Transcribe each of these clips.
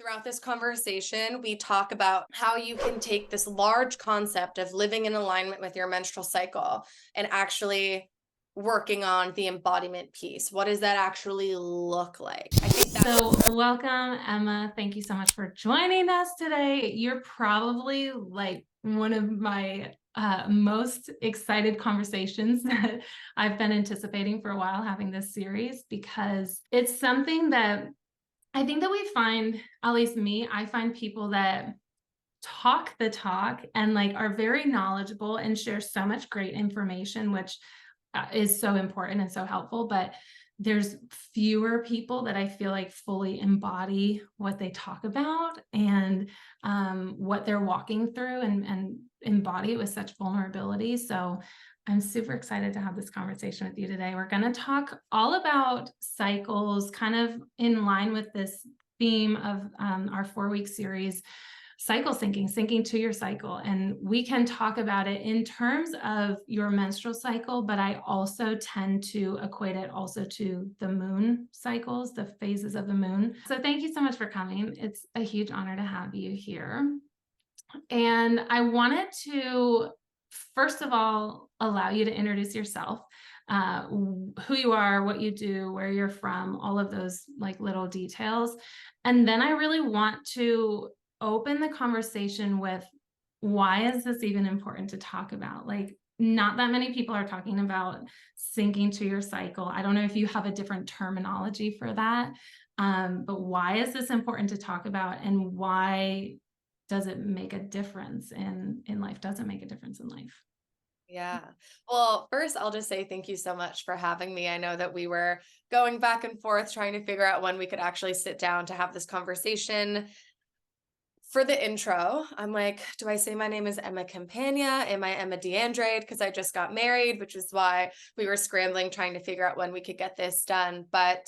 Throughout this conversation, we talk about how you can take this large concept of living in alignment with your menstrual cycle and actually working on the embodiment piece. What does that actually look like? I think that's So, welcome, Emma. Thank you so much for joining us today. You're probably like one of my most excited conversations that I've been anticipating for a while having this series because it's something that I think that we find, at least me, I find people that talk the talk and like are very knowledgeable and share so much great information, which is so important and so helpful. But there's fewer people that I feel like fully embody what they talk about and what they're walking through and embody it with such vulnerability. So I'm super excited to have this conversation with you today. We're going to talk all about cycles, kind of in line with this theme of our 4-week series, cycle syncing to your cycle. And we can talk about it in terms of your menstrual cycle, but I also tend to equate it also to the moon cycles, the phases of the moon. So thank you so much for coming. It's a huge honor to have you here. And I wanted to, first of all, allow you to introduce yourself, who you are, what you do, where you're from, all of those like little details. And then I really want to open the conversation with, why is this even important to talk about? Like, not that many people are talking about syncing to your cycle. I don't know if you have a different terminology for that, but why is this important to talk about, and why does it make a difference in life? Does it make a difference in life? yeah. Well, first, I'll just say thank you so much for having me. I know that we were going back and forth trying to figure out when we could actually sit down to have this conversation. For the intro, I'm like, do I say my name is Emma Campagna? Am I Emma DeAndrade? Because I just got married, which is why we were scrambling trying to figure out when we could get this done. But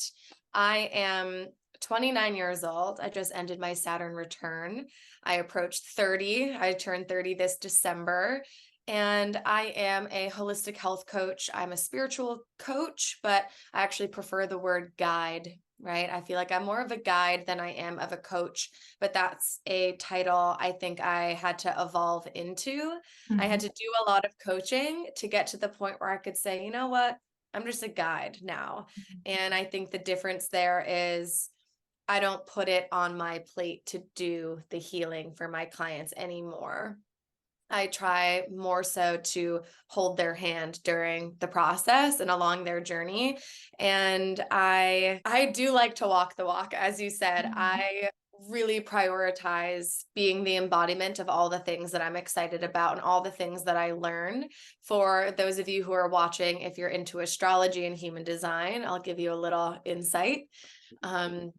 I am 29 years old. I just ended my Saturn return. I approached 30. I turned 30 this December. And I am a holistic health coach. I'm a spiritual coach, but I actually prefer the word guide, right? I feel like I'm more of a guide than I am of a coach, but that's a title I think I had to evolve into. I had Mhm. to do a lot of coaching to get to the point where I could say, you know what? I'm just a guide now. And I think the difference there is I don't put it on my plate to do the healing for my clients anymore. I try more so to hold their hand during the process and along their journey. And I do like to walk the walk, as you said. Mhm. I really prioritize being the embodiment of all the things that I'm excited about and all the things that I learn. For those of you who are watching, if you're into astrology and human design, I'll give you a little insight. Um,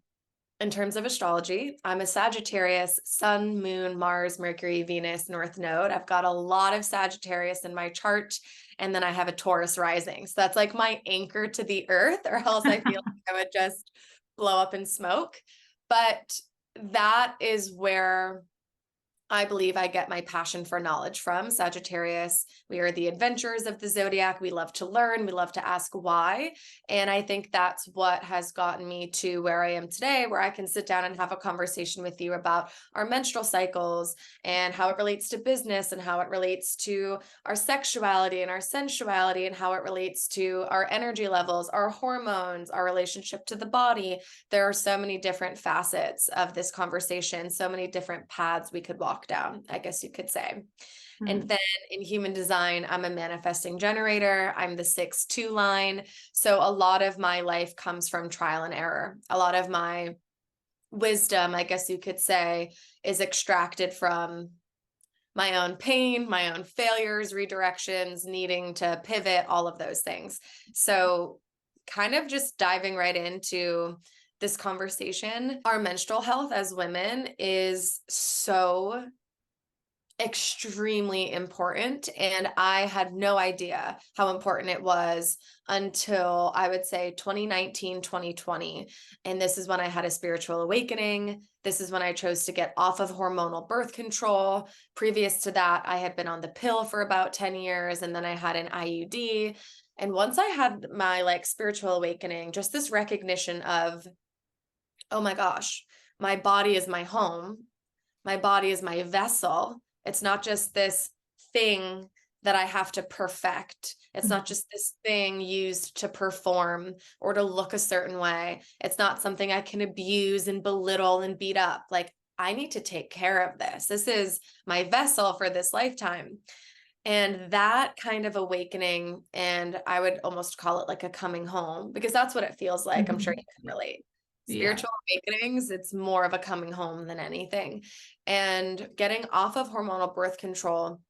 in terms of astrology, I'm a Sagittarius, Sun, Moon, Mars, Mercury, Venus, North Node. I've got a lot of Sagittarius in my chart, and then I have a Taurus rising. So that's like my anchor to the earth, or else I feel like I would just blow up in smoke. But that is where I believe I get my passion for knowledge from. Sagittarius, we are the adventurers of the zodiac. We love to learn, we love to ask why. And I think that's what has gotten me to where I am today, where I can sit down and have a conversation with you about our menstrual cycles and how it relates to business and how it relates to our sexuality and our sensuality and how it relates to our energy levels, our hormones, our relationship to the body. There are so many different facets of this conversation, so many different paths we could walk down, I guess you could say. And Mhm. then in human design, I'm a manifesting generator. I'm the 6-2 line. So a lot of my life comes from trial and error. A lot of my wisdom, I guess you could say, is extracted from my own pain, my own failures, redirections, needing to pivot, all of those things. So kind of just diving right into this conversation, our menstrual health as women is so extremely important. And I had no idea how important it was until I would say 2019, 2020. And this is when I had a spiritual awakening. This is when I chose to get off of hormonal birth control. Previous to that, I had been on the pill for about 10 years, and then I had an IUD. And once I had my like spiritual awakening, just this recognition of, oh my gosh, my body is my home. My body is my vessel. It's not just this thing that I have to perfect. It's not just this thing used to perform or to look a certain way. It's not something I can abuse and belittle and beat up. Like, I need to take care of this. This is my vessel for this lifetime. And that kind of awakening, and I would almost call it like a coming home, because that's what it feels like. I'm sure you can relate. Yeah. Spiritual awakenings, it's more of a coming home than anything. And getting off of hormonal birth control,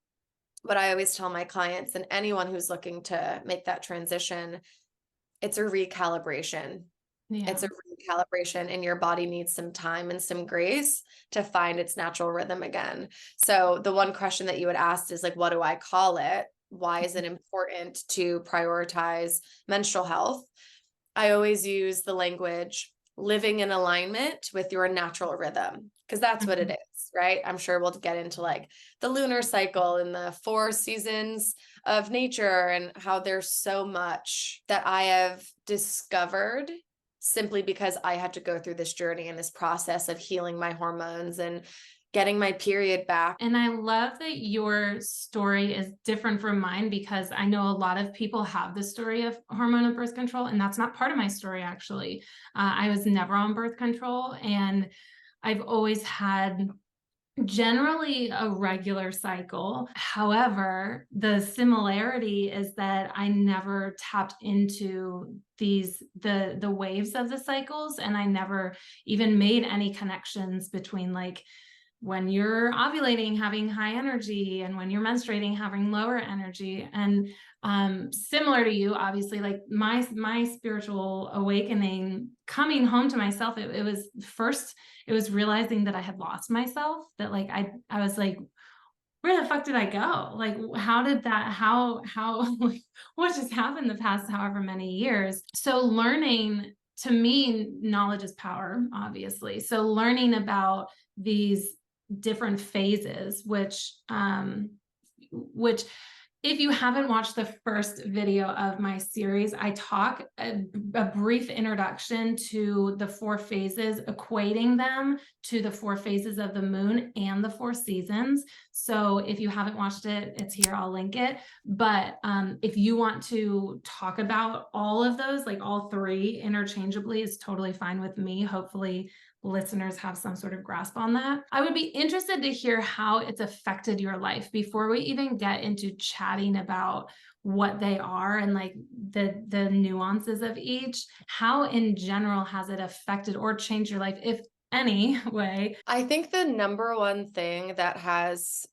what I always tell my clients and anyone who's looking to make that transition, it's a recalibration. Yeah. It's a recalibration, and your body needs some time and some grace to find its natural rhythm again. So the one question that you would ask is like, what do I call it? Why is it important to prioritize menstrual health? I always use the language living in alignment with your natural rhythm, because that's what it is, right? I'm sure we'll get into like the lunar cycle and the 4 seasons of nature and how there's so much that I have discovered simply because I had to go through this journey and this process of healing my hormones and getting my period back. And I love that your story is different from mine, because I know a lot of people have the story of hormonal birth control, and that's not part of my story, actually. I was never on birth control, and I've always had generally a regular cycle. However, the similarity is that I never tapped into the waves of the cycles, and I never even made any connections between like when you're ovulating having high energy and when you're menstruating having lower energy. And similar to you, obviously, like my spiritual awakening coming home to myself, it was first, it was realizing that I had lost myself, that like I was like, where the fuck did I go? Like, how did that, like, what just happened the past however many years? So learning, to me, knowledge is power, obviously. So learning about these different phases, which if you haven't watched the first video of my series, I talk a brief introduction to the 4 phases, equating them to the 4 phases of the moon and the 4 seasons. So if you haven't watched it, it's here, I'll link it. But if you want to talk about all of those, like all 3 interchangeably, is totally fine with me. Hopefully listeners have some sort of grasp on that. I would be interested to hear how it's affected your life before we even get into chatting about what they are and like the nuances of each. How in general has it affected or changed your life, if any way? I think the number one thing that has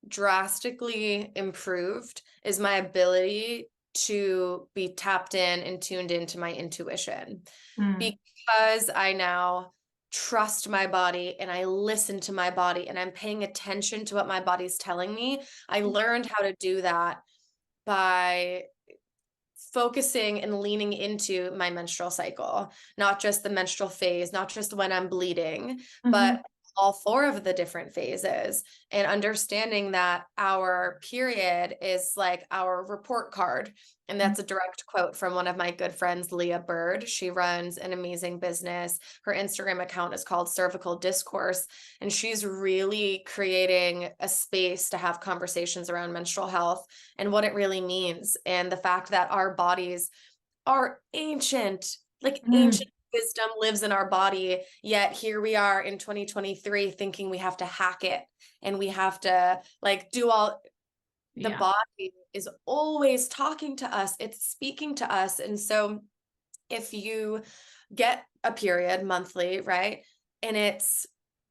drastically improved is my ability to be tapped in and tuned into my intuition, Mm, because I now trust my body and I listen to my body and I'm paying attention to what my body's telling me. I learned how to do that by focusing and leaning into my menstrual cycle, not just the menstrual phase, not just when I'm bleeding, mhm, but all 4 of the different phases, and understanding that our period is like our report card. And mm, that's a direct quote from one of my good friends, Leah Bird. She runs an amazing business. Her Instagram account is called Cervical Discourse, and she's really creating a space to have conversations around menstrual health and what it really means, and the fact that our bodies are ancient, like mm. ancient wisdom lives in our body, yet here we are in 2023 thinking we have to hack it and we have to like do all. The Yeah. body is always talking to us, it's speaking to us. And so if you get a period monthly, right, and it's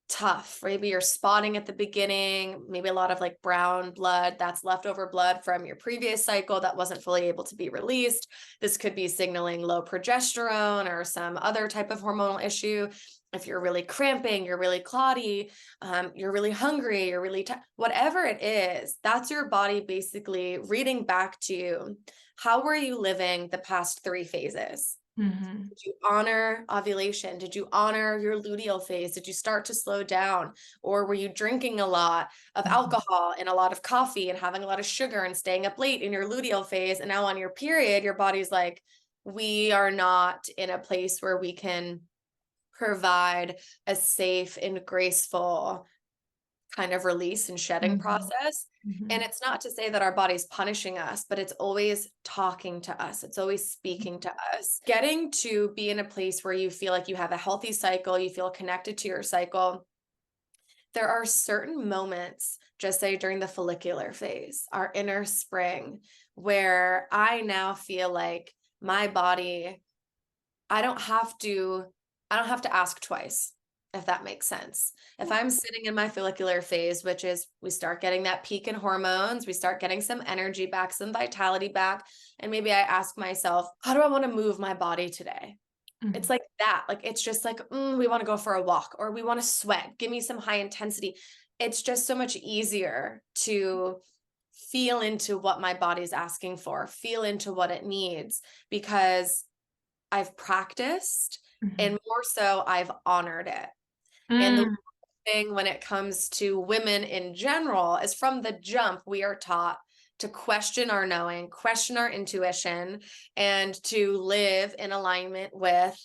tough, maybe you're spotting at the beginning, maybe a lot of like brown blood, that's leftover blood from your previous cycle that wasn't fully able to be released. This could be signaling low progesterone or some other type of hormonal issue. If you're really cramping, you're really clotty, you're really hungry, you're really whatever it is, that's your body basically reading back to you. How were you living the past 3 phases? Mhm. Did you honor ovulation? Did you honor your luteal phase? Did you start to slow down? Or were you drinking a lot of Mhm. alcohol and a lot of coffee and having a lot of sugar and staying up late in your luteal phase? And now on your period, your body's like, we are not in a place where we can provide a safe and graceful kind of release and shedding Mhm. process. And Mhm. it's not to say that our body's punishing us, but it's always talking to us. It's always speaking to us. Getting to be in a place where you feel like you have a healthy cycle, you feel connected to your cycle. There are certain moments, just say during the follicular phase, our inner spring, where I now feel like my body, I don't have to I don't have to ask twice, if that makes sense. If Yeah. I'm sitting in my follicular phase, which is we start getting that peak in hormones, we start getting some energy back, some vitality back, and maybe I ask myself, how do I want to move my body today? It's Mhm. like that. Like it's just like, we want to go for a walk or we want to sweat. Give me some high intensity. It's just so much easier to feel into what my body's asking for, feel into what it needs because I've practiced and Mhm. more so I've honored it. And the Mm. thing when it comes to women in general is from the jump, we are taught to question our knowing, question our intuition, and to live in alignment with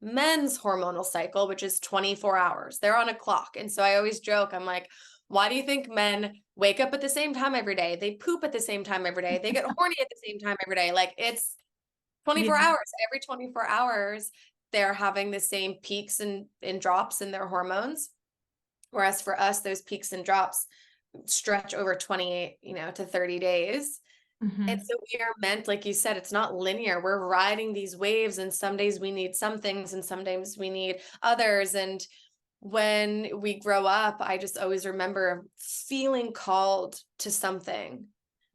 men's hormonal cycle, which is 24 hours. They're on a clock. And so I always joke, I'm like, why do you think men wake up at the same time every day? They poop at the same time every day. They get horny at the same time every day. Like it's 24 Yeah. hours. Every 24 hours, they're having the same peaks and drops in their hormones. Whereas for us, those peaks and drops stretch over 28, to 30 days. And Mhm. so we are meant, like you said, it's not linear. We're riding these waves, and some days we need some things, and some days we need others. And when we grow up, I just always remember feeling called to something.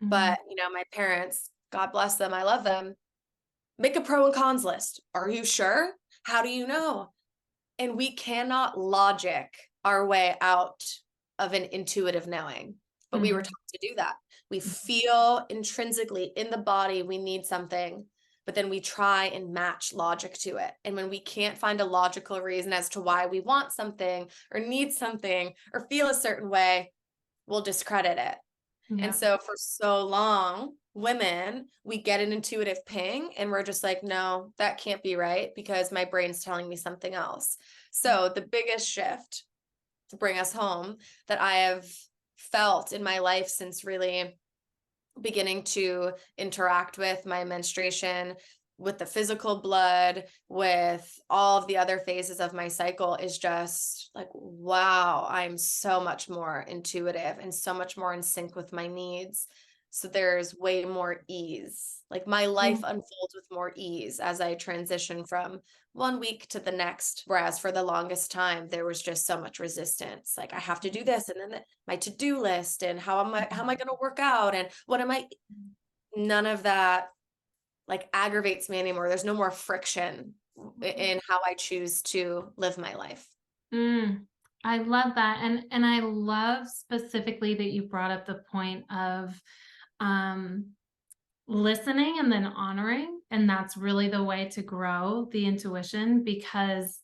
Mhm. But, my parents, God bless them, I love them, make a pro and cons list. Are you sure? How do you know? And we cannot logic our way out of an intuitive knowing, but we were Mhm. taught to do that. We feel intrinsically in the body we need something, but then we try and match logic to it. And when we can't find a logical reason as to why we want something or need something or feel a certain way, we'll discredit it. And Yeah. so for so long, women, we get an intuitive ping and we're just like, no, that can't be right because my brain's telling me something else. So the biggest shift to bring us home that I have felt in my life since really beginning to interact with my menstruation, with the physical blood, with all of the other phases of my cycle is just like, wow, I'm so much more intuitive and so much more in sync with my needs. So there's way more ease. Like my life Yeah. unfolds with more ease as I transition from one week to the next. Whereas for the longest time, there was just so much resistance. Like I have to do this, and then my to-do list, and how am I going to work out, and what am I? None of that like aggravates me anymore. There's no more friction in how I choose to live my life. Mm. I love that, and I love specifically that you brought up the point of, um, listening and then honoring, and that's really the way to grow the intuition because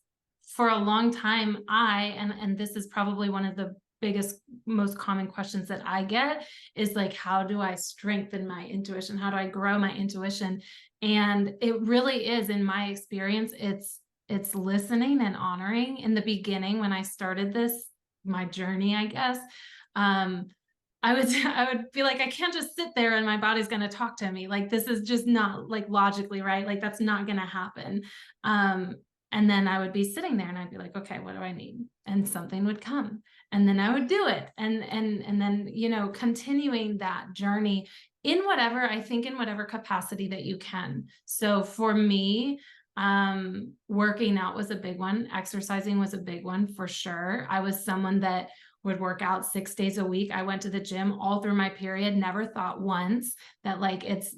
for a long time, and this is probably one of the biggest, most common questions that I get is like, how do I strengthen my intuition? How do I grow my intuition? And it really is, in my experience, it's listening and honoring. In the beginning, when I started this, my journey, I guess, um, I would I would be like, I can't just sit there and my body's gonna talk to me. Like this is just not like logically right. Like that's not gonna happen. Um, and then I would be sitting there and I'd be like, okay, what do I need? And something would come. And then I would do it. And then, continuing that journey in whatever, I think in whatever capacity that you can. So for me, working out was a big one. Exercising was a big one for sure. I was someone that would work out 6 days a week. I went to the gym all through my period, never thought once that like it's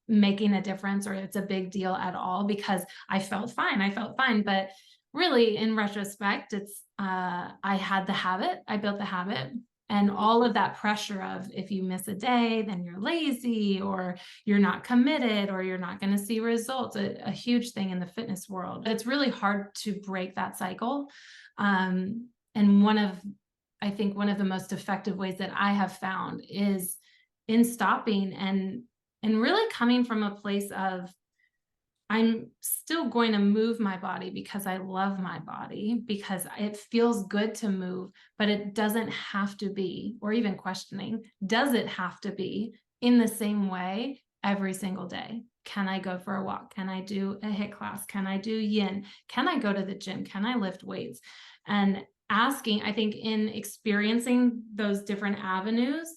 making a difference or it's a big deal at all because I felt fine. I felt fine. But really in retrospect, it's I had the habit, I built the habit. And Mhm. all of that pressure of if you miss a day, then you're lazy or you're not committed or you're not going to see results, a huge thing in the fitness world. It's really hard to break that cycle. And I think one of the most effective ways that I have found is in stopping and really coming from a place of I'm still going to move my body because I love my body, because it feels good to move, but it doesn't have to be, or even questioning, does it have to be in the same way every single day? Can I go for a walk? Can I do a HIIT class? Can I do yin? Can I go to the gym? Can I lift weights? And asking, I think in experiencing those different avenues,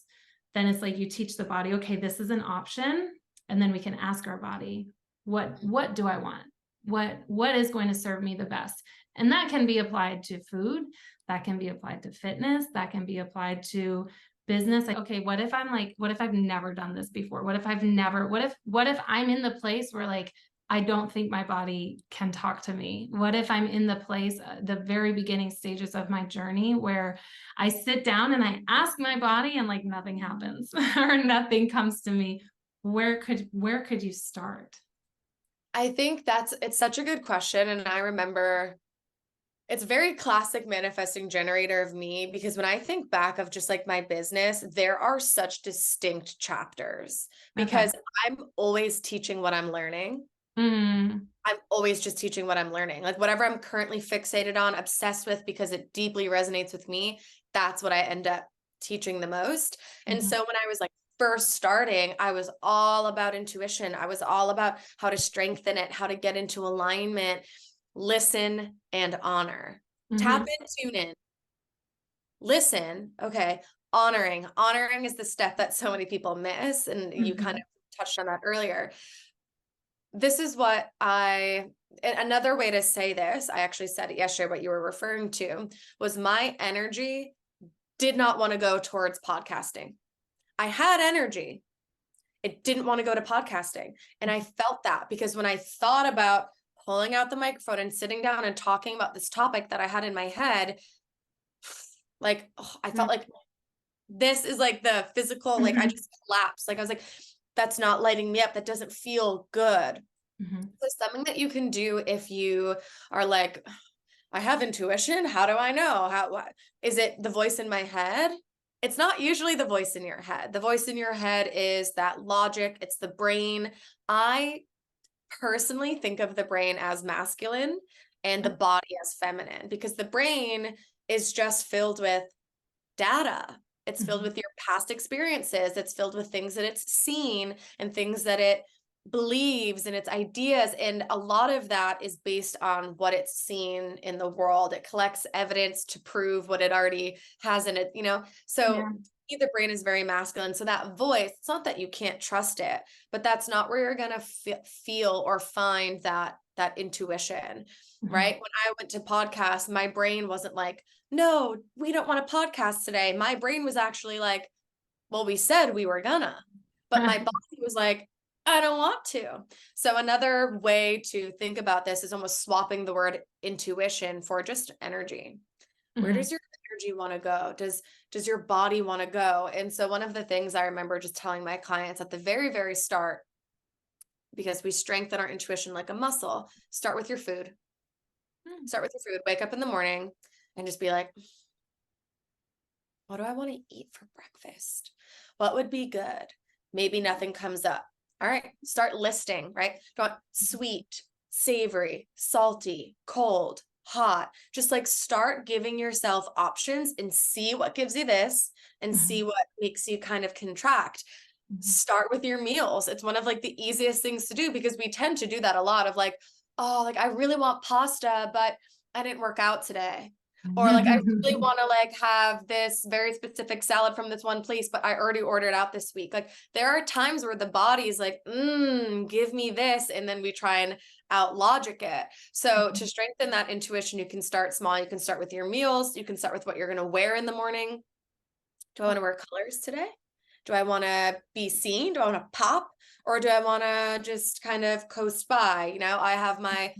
then it's like you teach the body, okay, this is an option. And then we can ask our body, what do I want? What is going to serve me the best? And that can be applied to food, that can be applied to fitness, that can be applied to business. Like, okay, what if I've never done this before? What if I'm in the place where like I don't think my body can talk to me? What if I'm in the place, the very beginning stages of my journey, where I sit down and I ask my body and like nothing happens or nothing comes to me? Where could you start? I think it's such a good question. And I remember it's very classic manifesting generator of me, because when I think back of just like my business, there are such distinct chapters Okay. because I'm always teaching what I'm learning. Mm, I'm always just teaching what I'm learning. Like whatever I'm currently fixated on, obsessed with because it deeply resonates with me, that's what I end up teaching the most. And mhm, so when I was like first starting, I was all about intuition. I was all about how to strengthen it, how to get into alignment, listen and honor. Tap mhm, in, tune in, listen. Okay. Honoring is the step that so many people miss. And you kind of mhm, touched on that earlier. This is what another way to say this, I actually said it yesterday, what you were referring to was my energy did not want to go towards podcasting. I had energy. It didn't want to go to podcasting. And I felt that because when I thought about pulling out the microphone and sitting down and talking about this topic that I had in my head, like, oh, I felt mhm, like this is like the physical, like I mhm, just collapsed. Like I was like, that's not lighting me up. That doesn't feel good. mhm. So something that you can do if you are like, I have intuition. How do I know? What is it? The voice in my head? It's not usually the voice in your head. The voice in your head is that logic. It's the brain. I personally think of the brain as masculine and the body as feminine, because the brain is just filled with data. It's filled Mhm. with your past experiences. It's filled with things that it's seen and things that it believes and its ideas. And a lot of that is based on what it's seen in the world. It collects evidence to prove what it already has in it. So Yeah. the brain is very masculine. So that voice, it's not that you can't trust it, but that's not where you're going to feel or find that intuition, right? Mhm. When I went to podcasts, my brain wasn't like, no, we don't want a podcast today. My brain was actually like, well, we said we were gonna, but my body was like, I don't want to. So another way to think about this is almost swapping the word intuition for just energy. Where Mhm. does your energy want to go? Does your body want to go? And so one of the things I remember just telling my clients at the very, very start, because we strengthen our intuition like a muscle, start with your food. Mm, Start with your food. Wake up in the morning and just be like, what do I want to eat for breakfast? What would be good? Maybe nothing comes up. All right, start listing, right? Do you want sweet, savory, salty, cold, hot? Just like start giving yourself options and see what gives you this and see mhm, what makes you kind of contract. mhm, Start with your meals. It's one of like the easiest things to do, because we tend to do that a lot of like, oh, like I really want pasta, but I didn't work out today. Or like, I really mhm. want to like have this very specific salad from this one place, but I already ordered out this week. Like there are times where the body's like, give me this. And then we try and out logic it. So to strengthen that intuition, you can start small. You can start with your meals. You can start with what you're going to wear in the morning. Do I want to wear colors today? Do I want to be seen? Do I want to pop? Or do I want to just kind of coast by? I have my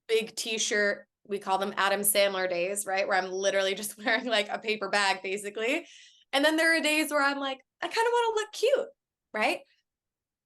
big t-shirt, we call them Adam Sandler days, right? Where I'm literally just wearing like a paper bag basically. And then there are days where I'm like, I kind of want to look cute, right?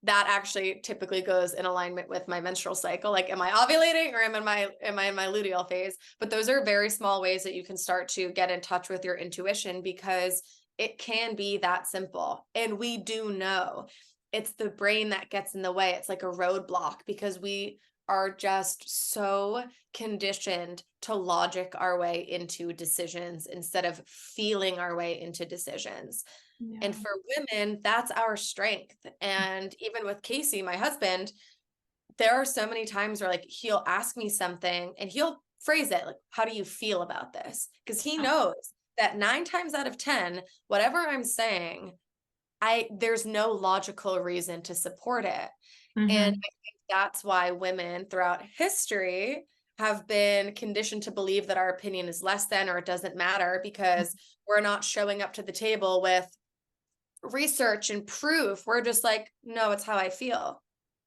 That actually typically goes in alignment with my menstrual cycle. Like, am I ovulating or am I in my luteal phase? But those are very small ways that you can start to get in touch with your intuition, because it can be that simple. And we do know it's the brain that gets in the way. It's like a roadblock because we are just so conditioned to logic our way into decisions instead of feeling our way into decisions. And Yeah. for women, that's our strength. And even with Casey, my husband, there are so many times where like he'll ask me something and he'll phrase it like, how do you feel about this? Because he knows that 9 times out of 10, whatever I'm saying, there's no logical reason to support it. And Mm-hmm. I think that's why women throughout history have been conditioned to believe that our opinion is less than or it doesn't matter because we're not showing up to the table with research and proof. We're just like, no, it's how I feel.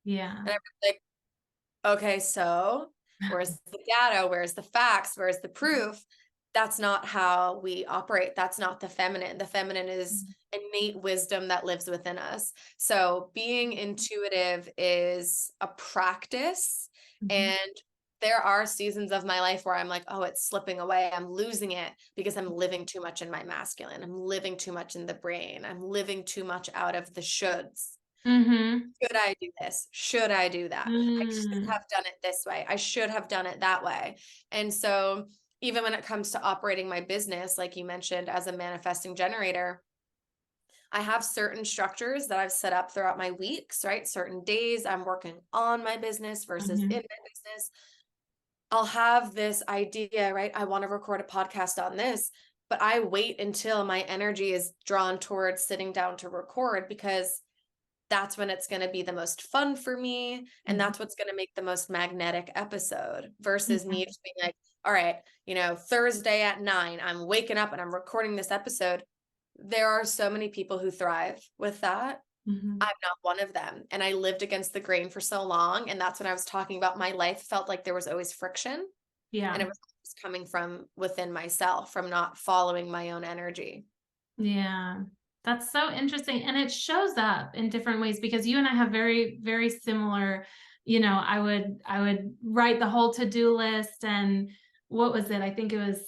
Yeah. And I'm like, okay, so where's the data? Where's the facts? Where's the proof? That's not how we operate. That's not the feminine. The feminine is innate wisdom that lives within us. So being intuitive is a practice. Mhm. And there are seasons of my life where I'm like, oh, it's slipping away. I'm losing it because I'm living too much in my masculine. I'm living too much in the brain. I'm living too much out of the shoulds. Mhm. Should I do this? Should I do that? I should Mm. have done it this way. I should have done it that way. And so, even when it comes to operating my business, like you mentioned, as a manifesting generator, I have certain structures that I've set up throughout my weeks, right? Certain days I'm working on my business versus in Mhm. my business. I'll have this idea, right? I want to record a podcast on this, but I wait until my energy is drawn towards sitting down to record because that's when it's going to be the most fun for me. And Mhm. that's what's going to make the most magnetic episode versus Yeah. me just being like, all right, Thursday at 9, I'm waking up and I'm recording this episode. There are so many people who thrive with that. Mhm. I'm not one of them. And I lived against the grain for so long. And that's when I was talking about my life felt like there was always friction. And Yeah. it was coming from within myself, from not following my own energy. Yeah. That's so interesting. And it shows up in different ways because you and I have very, very similar, I would write the whole to-do list and what was it? I think it was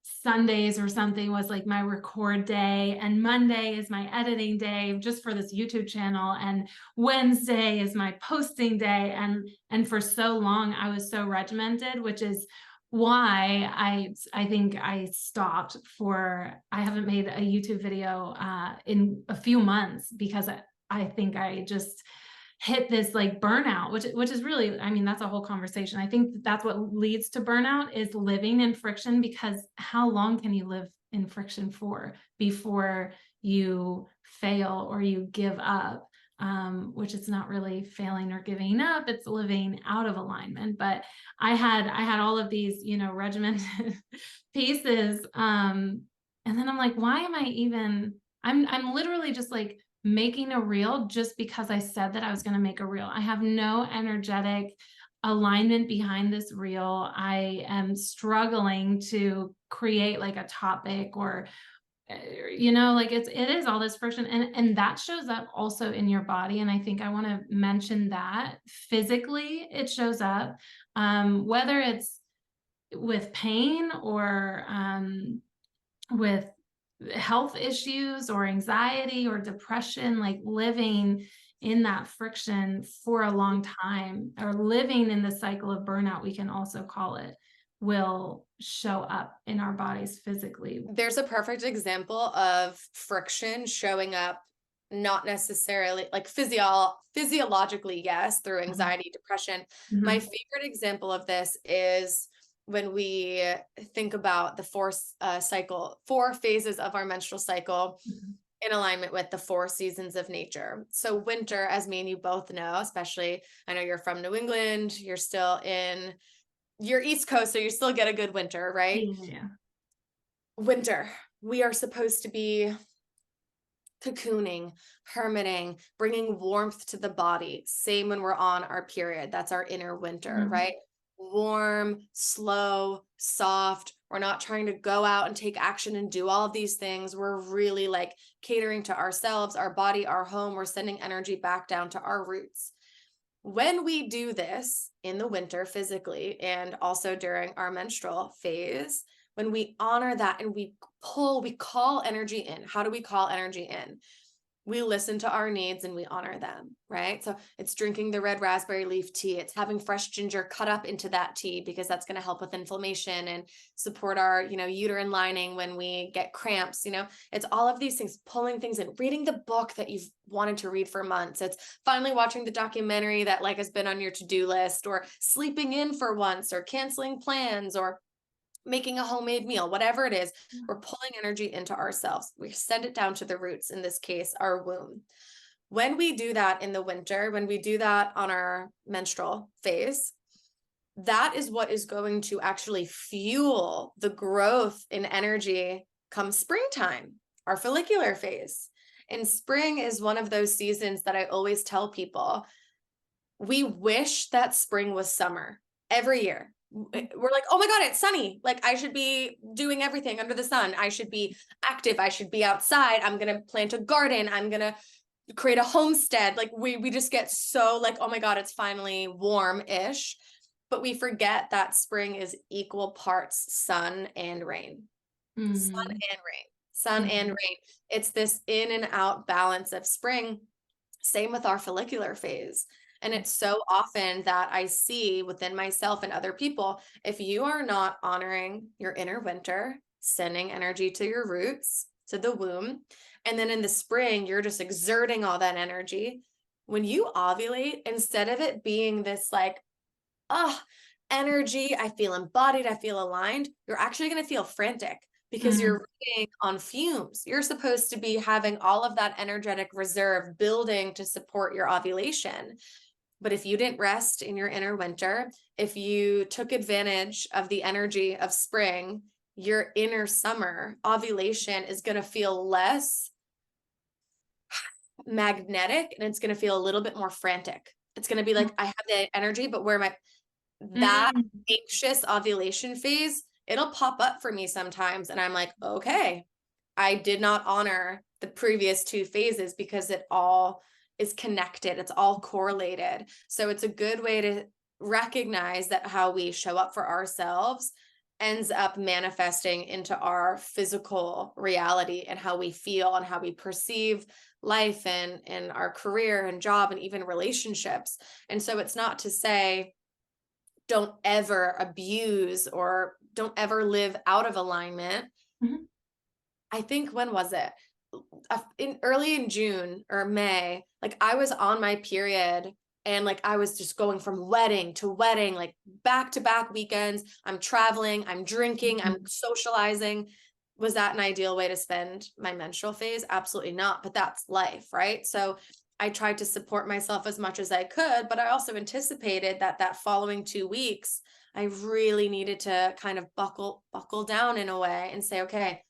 Sundays or something was like my record day, and Monday is my editing day just for this YouTube channel, and Wednesday is my posting day. And for so long I was so regimented, which is why I think I stopped for I haven't made a YouTube video in a few months because I think I just hit this like burnout, which is really, I mean, that's a whole conversation. I think that's what leads to burnout is living in friction, because how long can you live in friction for before you fail or you give up? Which is not really failing or giving up, it's living out of alignment. But I had all of these, regimented pieces. And then I'm like, why am I even I'm literally just like making a reel just because I said that I was going to make a reel. I have no energetic alignment behind this reel. I am struggling to create like a topic or like it is all this friction, and that shows up also in your body. And I think I want to mention that physically it shows up, whether it's with pain or with health issues or anxiety or depression, like living in that friction for a long time or living in the cycle of burnout, we can also call it, will show up in our bodies physically. There's a perfect example of friction showing up not necessarily like physiologically, yes, through Mhm. anxiety, depression. My Mhm. favorite example of this is when we think about the four phases of our menstrual cycle Mhm. in alignment with the 4 seasons of nature. So winter, as me and you both know, especially I know you're from New England, you're still in your East Coast, so you still get a good winter, right? Yeah, yeah. Winter, we are supposed to be cocooning, hermiting, bringing warmth to the body. Same when we're on our period. That's our inner winter, Mhm. right? Warm, slow, soft. We're not trying to go out and take action and do all of these things. We're really like catering to ourselves, our body, our home. We're sending energy back down to our roots. When we do this in the winter physically and also during our menstrual phase, when we honor that and we call energy in. How do we call energy in? we listen to our needs and we honor them, right? So it's drinking the red raspberry leaf tea. It's having fresh ginger cut up into that tea because that's going to help with inflammation and support our, uterine lining when we get cramps. It's all of these things, pulling things in, reading the book that you've wanted to read for months. It's finally watching the documentary that has been on your to-do list, or sleeping in for once, or canceling plans, or making a homemade meal, whatever it is. We're pulling energy into ourselves. We send it down to the roots, in this case, our womb. When we do that in the winter, when we do that on our menstrual phase, that is what is going to actually fuel the growth in energy come springtime, our follicular phase. And spring is one of those seasons that I always tell people, we wish that spring was summer every year. We're like, oh my God, it's sunny. Like, I should be doing everything under the sun. I should be active. I should be outside. I'm going to plant a garden. I'm going to create a homestead. Like, we just get so like, oh my God, it's finally warm-ish. But we forget that spring is equal parts sun and rain. Sun Mm. and rain. Sun and Mhm. rain. It's this in and out balance of spring. Same with our follicular phase. And it's so often that I see within myself and other people, if you are not honoring your inner winter, sending energy to your roots, to the womb, and then in the spring, you're just exerting all that energy. When you ovulate, instead of it being this like, oh, energy, I feel embodied, I feel aligned, you're actually going to feel frantic because Mm. you're running on fumes. You're supposed to be having all of that energetic reserve building to support your ovulation. But if you didn't rest in your inner winter, if you took advantage of the energy of spring, your inner summer ovulation is going to feel less magnetic, and it's going to feel a little bit more frantic. It's going to be like, I have the energy, but where am I? That Mm. anxious ovulation phase, it'll pop up for me sometimes. And I'm like, okay, I did not honor the previous two phases because it all is connected. It's all correlated. So it's a good way to recognize that how we show up for ourselves ends up manifesting into our physical reality and how we feel and how we perceive life and our career and job and even relationships. And so it's not to say don't ever abuse or don't ever live out of alignment. Mhm. I think, when was it? Early in June or May, like I was on my period and like I was just going from wedding to wedding, like back to back weekends. I'm traveling, I'm drinking, I'm Mhm. socializing. Was that an ideal way to spend my menstrual phase? Absolutely not, but that's life, right? So I tried to support myself as much as I could, but I also anticipated that that following 2 weeks, I really needed to kind of buckle down in a way and say, okay,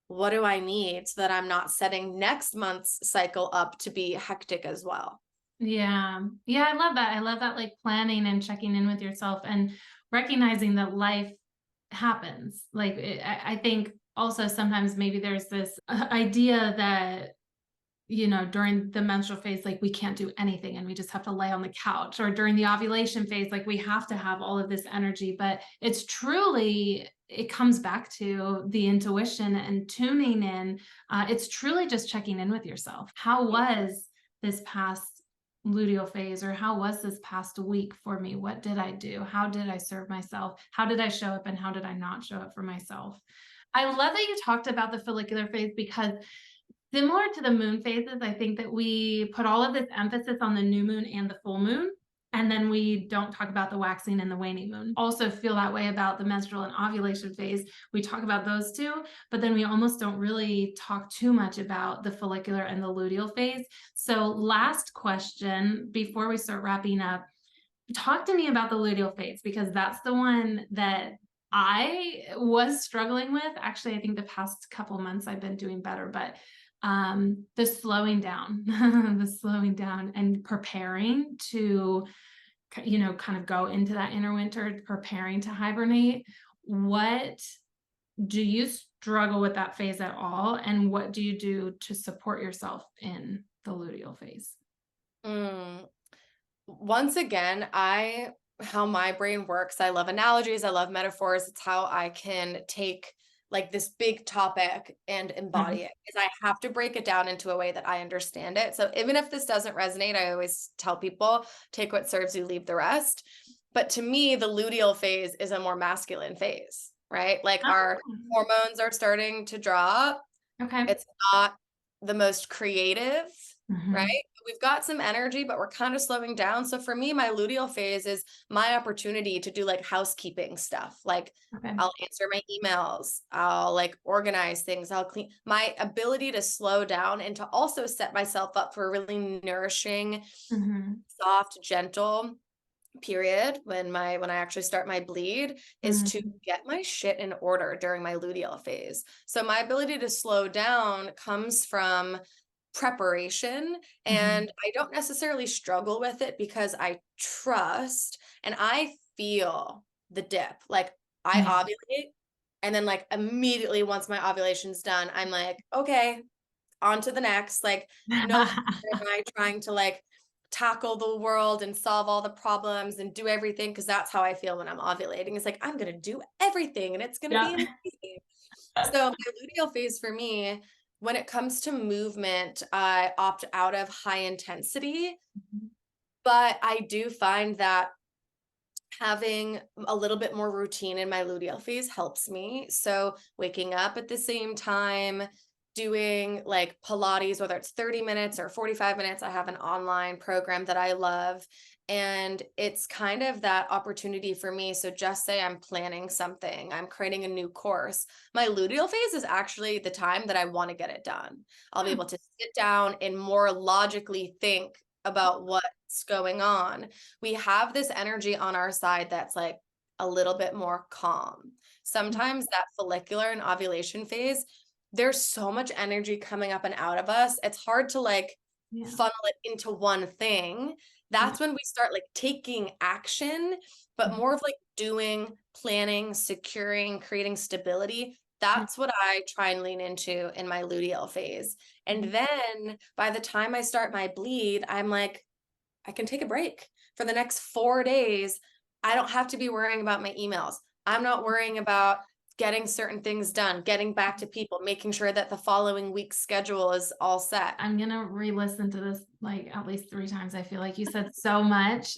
what do I need so that I'm not setting next month's cycle up to be hectic as well? Yeah. Yeah, I love that. I love that, like, planning and checking in with yourself and recognizing that life happens. Like, I think also sometimes maybe there's this idea that, during the menstrual phase, like, we can't do anything and we just have to lay on the couch, or during the ovulation phase, like, we have to have all of this energy. But it's truly, it comes back to the intuition and tuning in. It's truly just checking in with yourself. How was this past luteal phase, or how was this past week for me? What did I do? How did I serve myself? How did I show up and how did I not show up for myself? I love that you talked about the follicular phase, because similar to the moon phases, I think that we put all of this emphasis on the new moon and the full moon, and then we don't talk about the waxing and the waning moon. Also feel that way about the menstrual and ovulation phase. We talk about those two, but then we almost don't really talk too much about the follicular and the luteal phase. So last question before we start wrapping up, talk to me about the luteal phase, because that's the one that I was struggling with. Actually, I think the past couple months I've been doing better, but the slowing down, the slowing down and preparing to, kind of go into that inner winter, preparing to hibernate. What do you struggle with that phase at all? And what do you do to support yourself in the luteal phase? Mm. Once again, how my brain works, I love analogies, I love metaphors. It's how I can take like this big topic and embody Mhm. it, is I have to break it down into a way that I understand it. So even if this doesn't resonate, I always tell people, take what serves you, leave the rest. But to me, the luteal phase is a more masculine phase, right? Like our Oh, hormones are starting to drop. okay. It's not the most creative, right? Mhm. We've got some energy, but we're kind of slowing down. So for me, my luteal phase is my opportunity to do like housekeeping stuff. Like Okay. I'll answer my emails, I'll like organize things, I'll clean, my ability to slow down and to also set myself up for a really nourishing, Mhm. soft, gentle period when I actually start my bleed, is to Mhm. get my shit in order during my luteal phase. So my ability to slow down comes from preparation, Mhm. and I don't necessarily struggle with it because I trust and I feel the dip. Like I Yeah. ovulate, and then like immediately once my ovulation's done, I'm like, okay, on to the next. Like, no longer am I trying to like tackle the world and solve all the problems and do everything, because that's how I feel when I'm ovulating. It's like I'm gonna do everything and it's gonna be Yeah. amazing. So my luteal phase for me, when it comes to movement, I opt out of high intensity, Mhm. but I do find that having a little bit more routine in my luteal phase helps me. So waking up at the same time, doing like Pilates, whether it's 30 minutes or 45 minutes. I have an online program that I love. And it's kind of that opportunity for me. So just say I'm planning something, I'm creating a new course. My luteal phase is actually the time that I want to get it done. I'll be Hmm. able to sit down and more logically think about what's going on. We have this energy on our side that's like a little bit more calm. Sometimes that follicular and ovulation phase, there's so much energy coming up and out of us. It's hard to like Yeah. funnel it into one thing. Yeah. That's when we start like taking action, but Mhm. more of like doing, planning, securing, creating stability. Yeah. That's what I try and lean into in my luteal phase. And Mhm. then by the time I start my bleed, I'm like, I can take a break for the next 4 days. I don't have to be worrying about my emails. I'm not worrying about getting certain things done, getting back to people, making sure that the following week's schedule is all set. I'm gonna re-listen to this like at least 3 times. I feel like you said so much.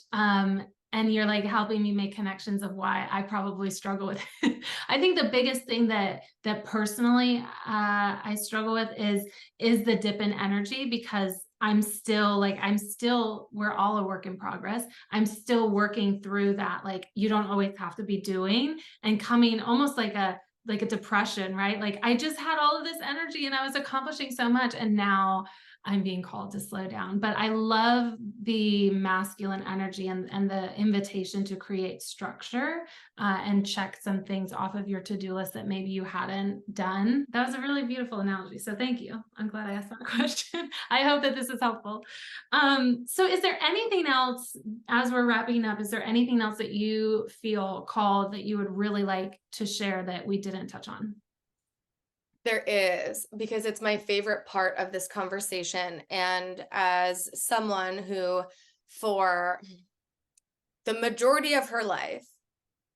And you're like helping me make connections of why I probably struggle with it. I think the biggest thing that personally I struggle with is the dip in energy because we're all a work in progress. I'm still working through that. Like you don't always have to be doing and coming almost like a depression, right? Like I just had all of this energy and I was accomplishing so much and now I'm being called to slow down. But I love the masculine energy and the invitation to create structure and check some things off of your to-do list that maybe you hadn't done. That was a really beautiful analogy. So thank you. I'm glad I asked that question. I hope that this is helpful. So is there anything else as we're wrapping up, is there anything else that you feel called that you would really like to share that we didn't touch on? There is, because it's my favorite part of this conversation. And as someone who, for the majority of her life,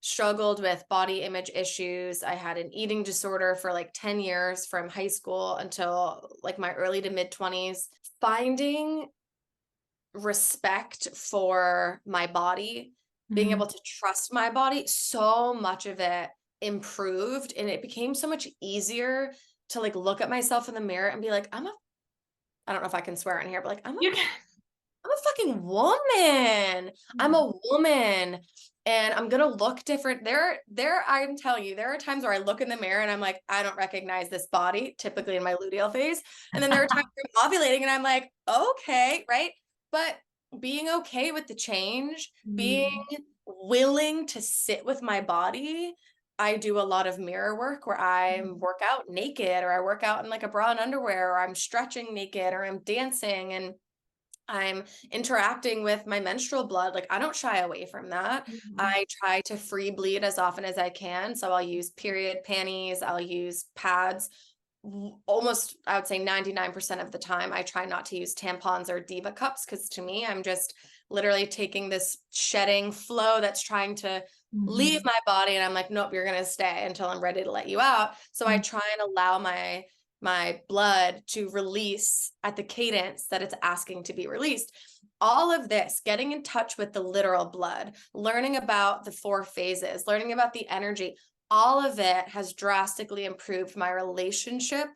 struggled with body image issues. I had an eating disorder for like 10 years from high school until like my early to mid 20s. Finding respect for my body, being Mhm. able to trust my body, so much of it improved and it became so much easier to like look at myself in the mirror and be like, I don't know if I can swear in here, but like You can. I'm a fucking woman. I'm Yeah. a woman and I'm gonna look different. I'm telling you, there are times where I look in the mirror and I'm like, I don't recognize this body, typically in my luteal phase. And then there are times where I'm ovulating and I'm like, okay, right? But being okay with the change, being Mm, willing to sit with my body. I do a lot of mirror work where I mhm, work out naked, or I work out in like a bra and underwear, or I'm stretching naked, or I'm dancing and I'm interacting with my menstrual blood. Like I don't shy away from that. mhm, I try to free bleed as often as I can. So I'll use period panties, I'll use pads. almost, I would say 99% of the time, I try not to use tampons or diva cups because to me, I'm just literally taking this shedding flow that's trying to leave Mhm. my body, and I'm like, nope, you're gonna stay until I'm ready to let you out. So I Mm. try and allow my blood to release at the cadence that it's asking to be released. All of this, getting in touch with the literal blood, learning about the four phases, learning about the energy, all of it has drastically improved my relationship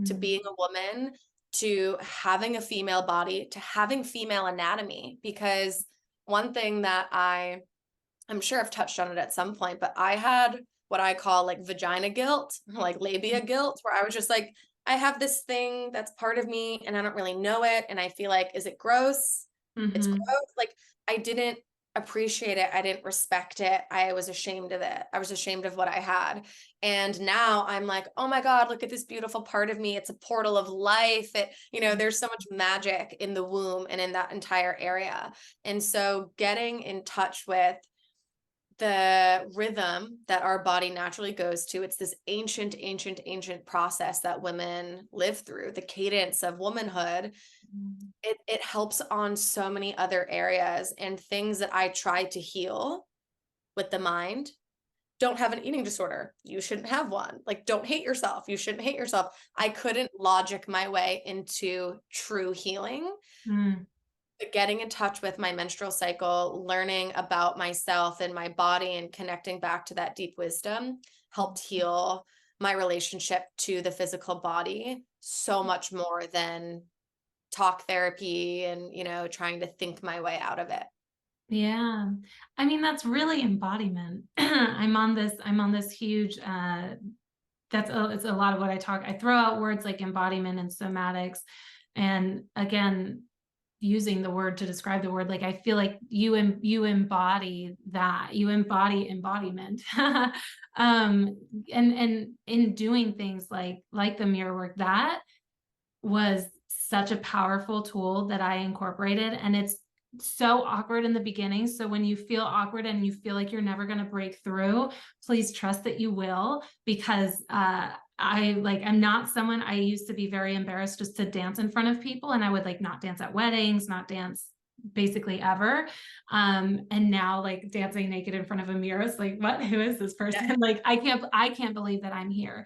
to Mm. being a woman, to having a female body, to having female anatomy. Because one thing that I'm sure I've touched on it at some point, but I had what I call like vagina guilt, like labia guilt, where I was just like, I have this thing that's part of me and I don't really know it. And I feel like, is it gross? It's Mhm. gross. Like I didn't appreciate it. I didn't respect it. I was ashamed of it. I was ashamed of what I had. And now I'm like, oh my God, look at this beautiful part of me. It's a portal of life. There's so much magic in the womb and in that entire area. And so getting in touch with the rhythm that our body naturally goes to. It's this ancient, ancient, ancient process that women live through, the cadence of womanhood. Mm. It helps on so many other areas, and things that I try to heal with the mind. Don't have an eating disorder. You shouldn't have one. Like, don't hate yourself. You shouldn't hate yourself. I couldn't logic my way into true healing. Mm. Getting in touch with my menstrual cycle, learning about myself and my body, and connecting back to that deep wisdom helped heal my relationship to the physical body so much more than talk therapy and, trying to think my way out of it. Yeah. I mean, that's really embodiment. I'm on this huge it's a lot of what I throw out words like embodiment and somatics. And again, using the word to describe the word, like I feel like you embody that. You embody embodiment. And in doing things like the mirror work, that was such a powerful tool that I incorporated, and it's so awkward in the beginning. So when you feel awkward and you feel like you're never going to break through, please trust that you will, because I'm not someone. I used to be very embarrassed just to dance in front of people, and I would like not dance at weddings, not dance basically ever. And now like dancing naked in front of a mirror is like, what, who is this Yeah. person? Like I can't believe that I'm here.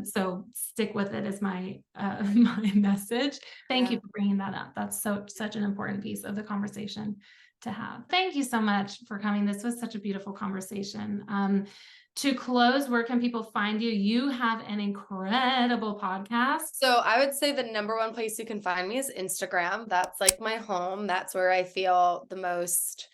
So stick with it is my my message. Thank you Yeah. for bringing that up. That's such an important piece of the conversation to have. Thank you so much for coming. This was such a beautiful conversation. To close, where can people find you? You have an incredible podcast. So I would say the number one place you can find me is Instagram. That's like my home. That's where I feel the most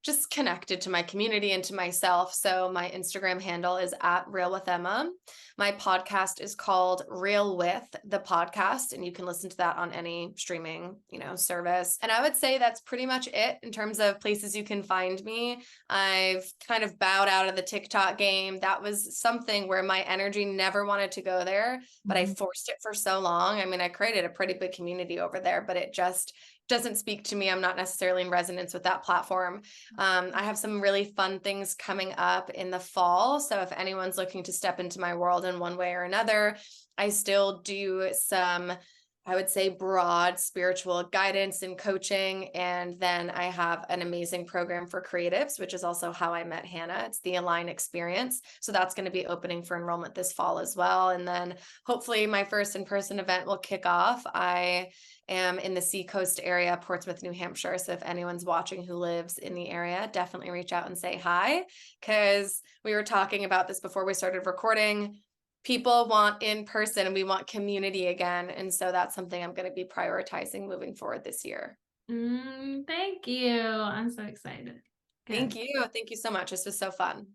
just connected to my community and to myself. So my Instagram handle is at realwithemma. My podcast is called Real With the Podcast, and you can listen to that on any streaming, service. And I would say that's pretty much it in terms of places you can find me. I've kind of bowed out of the TikTok game. That was something where my energy never wanted to go there, but I Mhm. forced it for so long. I mean, I created a pretty big community over there, but it just doesn't speak to me. I'm not necessarily in resonance with that platform. I have some really fun things coming up in the fall. So if anyone's looking to step into my world in one way or another, I still do some, I would say, broad spiritual guidance and coaching. And then I have an amazing program for creatives, which is also how I met Hannah. It's the Align Experience. So that's going to be opening for enrollment this fall as well. And then hopefully my first in-person event will kick off. I am in the Seacoast area, Portsmouth, New Hampshire. So if anyone's watching who lives in the area, definitely reach out and say hi, because we were talking about this before we started recording. People want in person and we want community again. And so that's something I'm going to be prioritizing moving forward this year. Thank you. I'm so excited. Thank Good. you. Thank you so much. This was so fun.